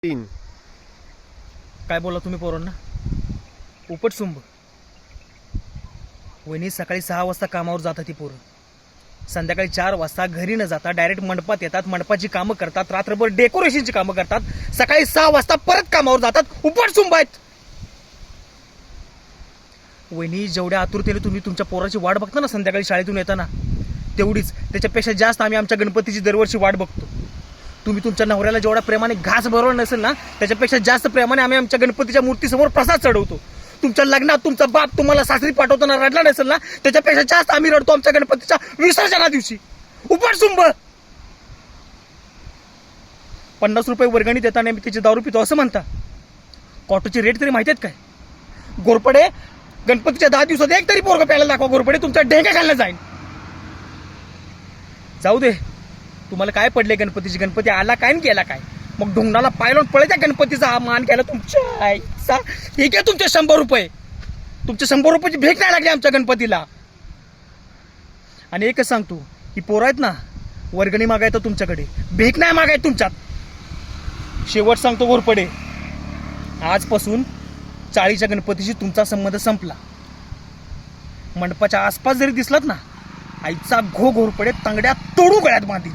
3 काय बोला तुम्ही पोरांना? उपटसुंब. वहिनी सकाळी 6 वाजता कामावर जातात ती पोरं, संध्याकाळी 4 वाजता घरी न जाता डायरेक्ट मंडपात येतात, मंडपाची कामं करतात, रात्रभर डेकोरेशनची कामं करतात, सकाळी 6 वाजता परत कामावर जातात. उपटसुंब आहेत. वहिनी जेवढ्या आतुरतेने तुम्ही तुमच्या पोराची वाट बघता ना संध्याकाळी शाळेतून येताना, तेवढीच त्याच्यापेक्षा जास्त आम्ही आमच्या गणपतीची दरवर्षी वाट बघतो. तुम्ही तुमच्या नवऱ्याला जेवढ्या प्रेमाने घास भरवला नसेल ना, त्याच्यापेक्षा जास्त प्रेमाने आम्ही आमच्या गणपतीच्या मूर्तीसमोर प्रसाद चढवतो. तुमच्या लग्नात तुमचा बाप तुम्हाला सासरी पाठवताना रडला नसेल ना, त्याच्यापेक्षा जास्त आम्ही रडतो आमच्या गणपतीच्या विसर्जना दिवशी. उपटसुंब. 50 रुपये वर्गणी देताना मी त्याची दारू पितो असं म्हणता. क्वार्टरची रेट तरी माहिती आहेत काय? घोरपडे गणपतीच्या 10 दिवसात एक तरी पोरगं प्यायला दाखवा, घोरपडे तुमच्या ढेंग्या घालण्यात जाईल. जाऊ दे, तुम्हाला काय पडले गणपतीची? गणपती आला काय केला काय? मग ढोंगणाला पायलून पळायच्या गणपतीचा हा मान केला तुमच्या आईचा. ठीक आहे तुमचे 100 रुपये, तुमच्या 100 रुपयाची भेट नाही लागली आमच्या गणपतीला. आणि एकच सांगतो, ही पोरं आहेत ना, वर्गणी मागायचं तुमच्याकडे, भेट नाही मागायचं तुमच्यात. शेवट सांगतो घोरपडे, आजपासून 40च्या गणपतीशी तुमचा संबंध संपला. मंडपाच्या आसपास जरी दिसलात ना, आईचा घोरपडे तांगड्या तोडू गळ्यात बांधील.